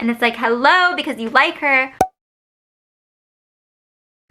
and it's like, hello, because you like her.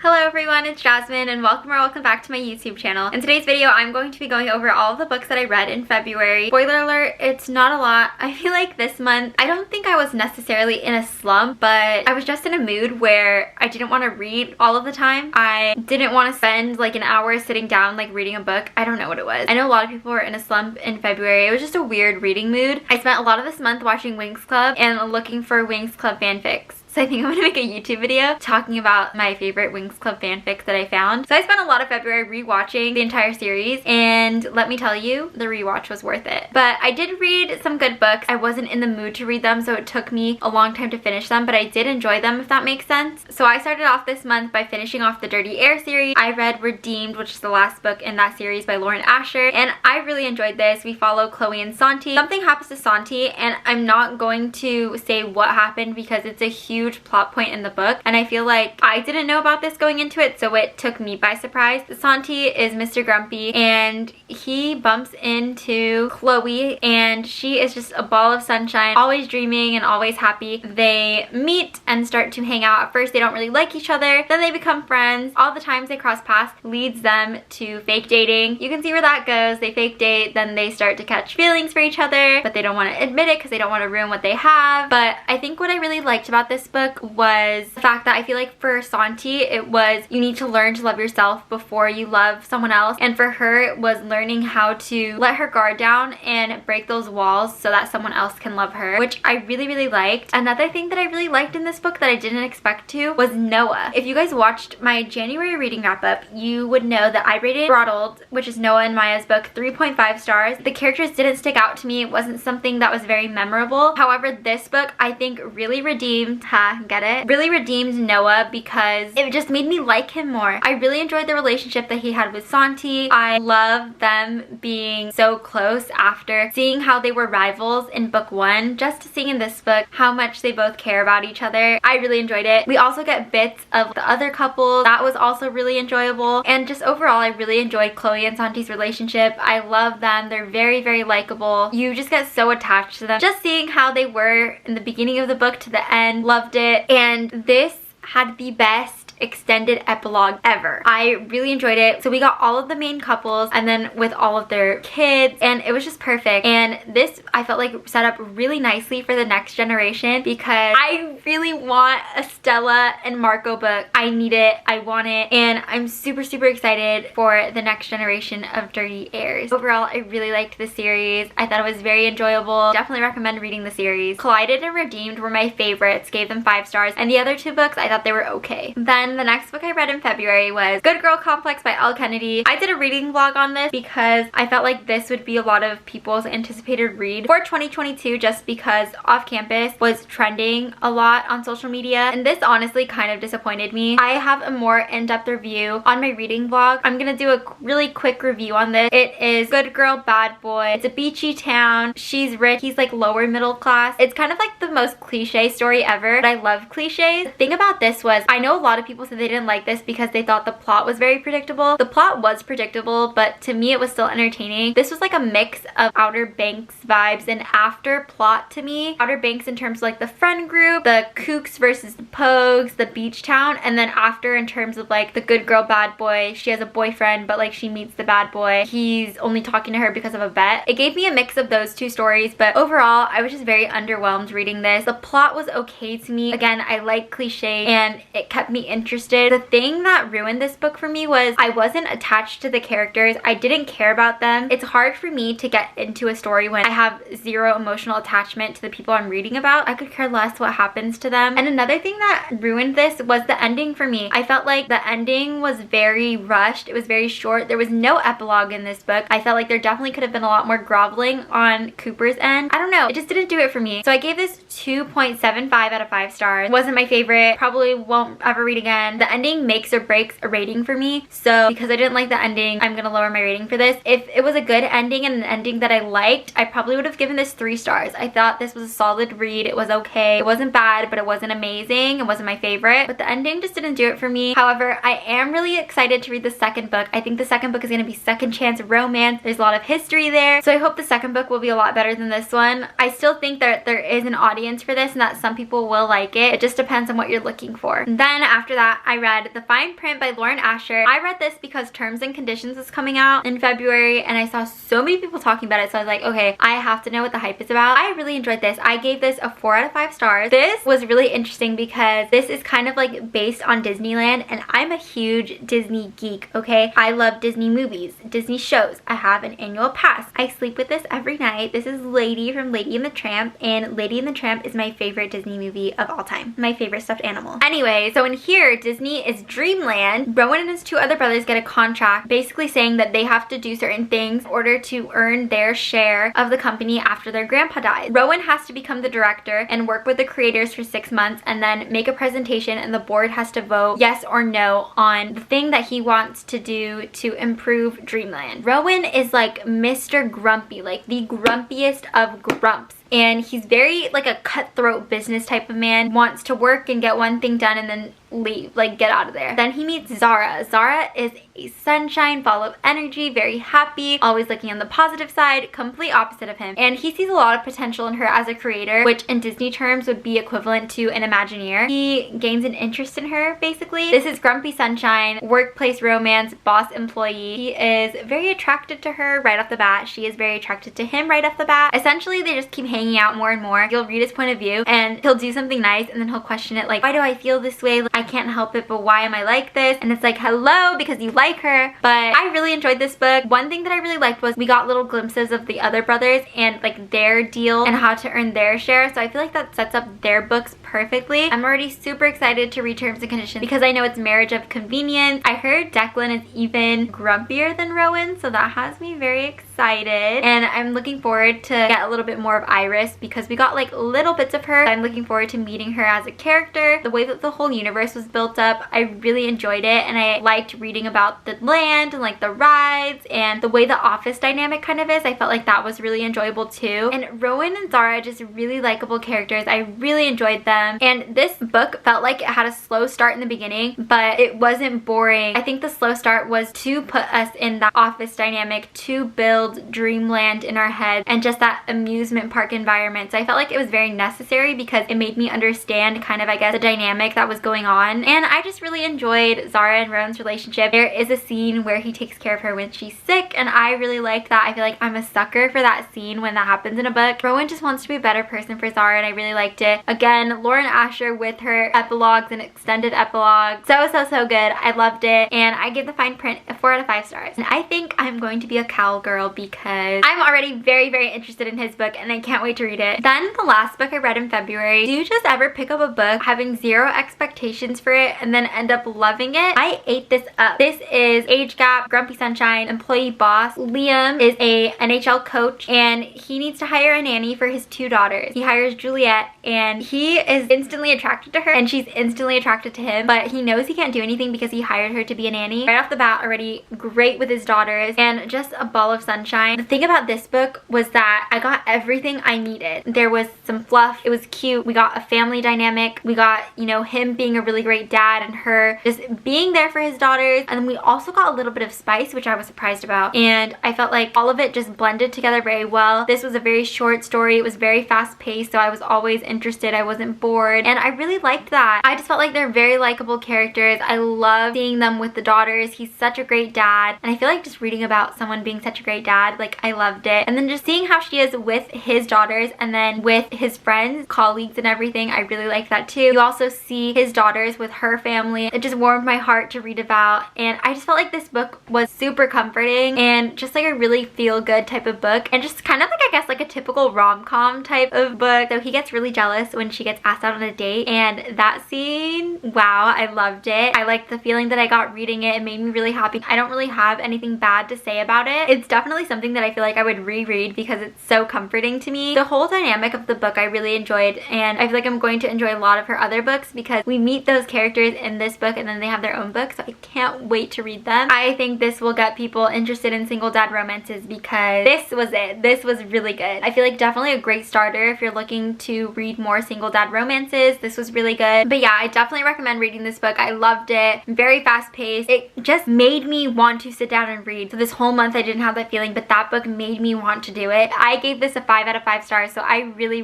Hello everyone, it's Jasmine and welcome back to my YouTube channel. In today's video, I'm going to be going over all of the books that I read in February. Spoiler alert, it's not a lot. I feel like this month, I don't think I was necessarily in a slump, but I was just in a mood where I didn't want to read all of the time. I didn't want to spend like an hour sitting down like reading a book. I don't know what it was. I know a lot of people were in a slump in February. It was just a weird reading mood. I spent a lot of this month watching Winx Club and looking for Winx Club fanfics. So I think I'm gonna make a YouTube video talking about my favorite Winx Club fanfics that I found. So I spent a lot of February rewatching the entire series, and let me tell you, the rewatch was worth it. But I did read some good books. I wasn't in the mood to read them, so it took me a long time to finish them, but I did enjoy them, if that makes sense. So I started off this month by finishing off the Dirty Air series. I read Redeemed, which is the last book in that series by Lauren Asher, and I really enjoyed this. We follow Chloe and Santi. Something happens to Santi, and I'm not going to say what happened because it's a huge plot point in the book, and I feel like I didn't know about this going into it, so it took me by surprise. Santi is Mr. Grumpy, and he bumps into Chloe, and she is just a ball of sunshine, always dreaming and always happy. They meet and start to hang out. At first they don't really like each other, then they become friends. All the times they cross paths leads them to fake dating. You can see where that goes. They fake date, then they start to catch feelings for each other, but they don't want to admit it because they don't want to ruin what they have. But I think what I really liked about this book was the fact that I feel like for Santi, it was you need to learn to love yourself before you love someone else, and for her it was learning how to let her guard down and break those walls so that someone else can love her, which I really liked. Another thing that I really liked in this book that I didn't expect to was Noah. If you guys watched my January reading wrap up, you would know that I rated Throttled, which is Noah and Maya's book, 3.5 stars. The characters didn't stick out to me. It wasn't something that was very memorable. However, this book I think really redeemed, get it? Really redeemed Noah because it just made me like him more. I really enjoyed the relationship that he had with Santi. I love them being so close after seeing how they were rivals in book one, just seeing in this book how much they both care about each other. I really enjoyed it. We also get bits of the other couples. That was also really enjoyable, and just overall I really enjoyed Chloe and Santi's relationship. I love them. They're very likable. You just get so attached to them. Just seeing how they were in the beginning of the book to the end, loved it. And this had the best extended epilogue ever. I really enjoyed it. So we got all of the main couples and then with all of their kids, and it was just perfect. And this I felt like set up really nicely for the next generation because I really want a Stella and Marco book. I need it, I want it, and I'm super excited for the next generation of Dirty Airs. Overall, I really liked the series. I thought it was very enjoyable. Definitely recommend reading the series. Collided and Redeemed were my favorites, gave them 5 stars, and the other 2 books I thought they were okay. Then the next book I read in February was Good Girl Complex by Elle Kennedy. I did a reading vlog on this because I felt like this would be a lot of people's anticipated read for 2022 just because Off Campus was trending a lot on social media, and this honestly kind of disappointed me. I have a more in-depth review on my reading vlog. I'm gonna do a really quick review on this. It is Good Girl Bad Boy. It's a beachy town. She's rich. He's like lower middle class. It's kind of like the most cliche story ever, but I love cliches. The thing about this was I know a lot of people said they didn't like this because they thought the plot was very predictable. The plot was predictable, but to me it was still entertaining. This was like a mix of Outer Banks vibes and After plot to me. Outer Banks in terms of like the friend group, the kooks versus the pogues, the beach town, and then After in terms of like the good girl bad boy. She has a boyfriend, but like she meets the bad boy. He's only talking to her because of a bet. It gave me a mix of those 2 stories, but overall I was just very underwhelmed reading this. The plot was okay to me. Again, I like cliche and it kept me interested. The thing that ruined this book for me was I wasn't attached to the characters. I didn't care about them. It's hard for me to get into a story when I have 0 emotional attachment to the people I'm reading about. I could care less what happens to them. And another thing that ruined this was the ending for me. I felt like the ending was very rushed. It was very short. There was no epilogue in this book. I felt like there definitely could have been a lot more groveling on Cooper's end. I don't know. It just didn't do it for me. So I gave this 2.75 out of 5 stars. Wasn't my favorite. Probably won't ever read again. again. The ending makes or breaks a rating for me. So because I didn't like the ending, I'm gonna lower my rating for this. If it was a good ending and an ending that I liked, I probably would have given this 3 stars. I thought this was a solid read. It was okay. It wasn't bad, but it wasn't amazing. It wasn't my favorite, but the ending just didn't do it for me. However, I am really excited to read the second book. I think the second book is gonna be second chance romance. There's a lot of history there. So I hope the second book will be a lot better than this one. I still think that there is an audience for this and that some people will like it. It just depends on what you're looking for. And then after that, I read The Fine Print by Lauren Asher. I read this because Terms and Conditions was coming out in February and I saw so many people talking about it, so I was like, okay, I have to know what the hype is about. I really enjoyed this. I gave this a 4 out of 5 stars. This was really interesting because this is kind of like based on Disneyland and I'm a huge Disney geek, okay? I love Disney movies, Disney shows. I have an annual pass. I sleep with this every night. This is Lady from Lady and the Tramp, and Lady and the Tramp is my favorite Disney movie of all time. My favorite stuffed animal. Anyway, so in here, Disney is Dreamland. Rowan and his 2 other brothers get a contract basically saying that they have to do certain things in order to earn their share of the company after their grandpa dies. Rowan has to become the director and work with the creators for 6 months and then make a presentation, and the board has to vote yes or no on the thing that he wants to do to improve Dreamland. Rowan is like Mr. Grumpy, like the grumpiest of grumps. And he's very like a cutthroat business type of man, wants to work and get one thing done and then leave, like get out of there. Then he meets Zara. Zara is a sunshine, full of energy, very happy, always looking on the positive side, complete opposite of him. And he sees a lot of potential in her as a creator, which in Disney terms would be equivalent to an Imagineer. He gains an interest in her, basically. This is Grumpy Sunshine, workplace romance, boss employee. He is very attracted to her right off the bat. She is very attracted to him right off the bat. Essentially, they just keep hanging out more and more. You'll read his point of view and he'll do something nice and then he'll question it like, why do I feel this way? I can't help it, but why am I like this? And it's like, hello, because you like her. But I really enjoyed this book. One thing that I really liked was we got little glimpses of the other brothers and like their deal and how to earn their share. So I feel like that sets up their books perfectly. I'm already super excited to read Terms and Conditions because I know it's marriage of convenience. I heard Declan is even grumpier than Rowan, so that has me very excited. And I'm looking forward to get a little bit more of Iris because we got like little bits of her. I'm looking forward to meeting her as a character. The way that the whole universe was built up, I really enjoyed it, and I liked reading about the land and like the rides and the way the office dynamic kind of is. I felt like that was really enjoyable too. And Rowan and Zara, just really likable characters. I really enjoyed them. And this book felt like it had a slow start in the beginning, but it wasn't boring. I think the slow start was to put us in that office dynamic, to build Dreamland in our head and just that amusement park environment. So I felt like it was very necessary because it made me understand kind of, I guess, the dynamic that was going on. And I just really enjoyed Zara and Rowan's relationship. There is a scene where he takes care of her when she's sick, and I really liked that. I feel like I'm a sucker for that scene when that happens in a book. Rowan just wants to be a better person for Zara, and I really liked it. Again, Lauren Asher with her epilogues and extended epilogues. So good. I loved it, and I give The Fine Print a 4 out of 5 stars. And I think I'm going to be a cowgirl because I'm already very interested in his book, and I can't wait to read it. Then the last book I read in February. Do you just ever pick up a book having 0 expectations for it and then end up loving it? I ate this up. This is Age Gap, Grumpy Sunshine, Employee Boss. Liam is a NHL coach and he needs to hire a nanny for his 2 daughters. He hires Juliet and he is instantly attracted to her and she's instantly attracted to him, but he knows he can't do anything because he hired her to be a nanny. Right off the bat, already great with his daughters and just a ball of sunshine. The thing about this book was that I got everything I needed. There was some fluff. It was cute. We got a family dynamic. We got, you know, him being a really great dad and her just being there for his daughters. And then we also got a little bit of spice, which I was surprised about. And I felt like all of it just blended together very well. This was a very short story. It was very fast paced, so I was always interested. I wasn't bored. And I really liked that. I just felt like they're very likable characters. I love seeing them with the daughters. He's such a great dad. And I feel like just reading about someone being such a great dad, like I loved it. And then just seeing how she is with his daughters and then with his friends, colleagues and everything, I really like that too. You also see his daughters with her family. It just warmed my heart to read about, and I just felt like this book was super comforting and just like a really feel-good type of book, and just kind of like, I guess, like a typical rom-com type of book. So he gets really jealous when she gets asked out on a date, and that scene, wow, I loved it. I liked the feeling that I got reading it. It made me really happy. I don't really have anything bad to say about it. It's definitely definitely something that I feel like I would reread because it's so comforting to me. The whole dynamic of the book I really enjoyed, and I feel like I'm going to enjoy a lot of her other books because we meet those characters in this book and then they have their own book, so I can't wait to read them. I think this will get people interested in single dad romances because this was it. This was really good. I feel like definitely a great starter if you're looking to read more single dad romances. This was really good. But yeah, I definitely recommend reading this book. I loved it. Very fast paced. It just made me want to sit down and read. So this whole month I didn't have that feeling, but that book made me want to do it. I gave this a 5 out of 5 stars, so I really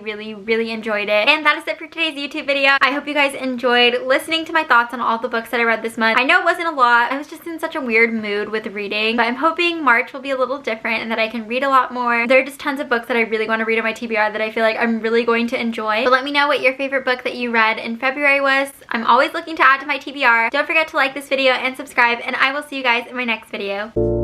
enjoyed it. And that is it for today's YouTube video. I hope you guys enjoyed listening to my thoughts on all the books that I read this month. I know it wasn't a lot. I was just in such a weird mood with reading, but I'm hoping March will be a little different and that I can read a lot more. There are just tons of books that I really want to read on my TBR that I feel like I'm really going to enjoy. But let me know what your favorite book that you read in February was. I'm always looking to add to my TBR. Don't forget to like this video and subscribe, and I will see you guys in my next video.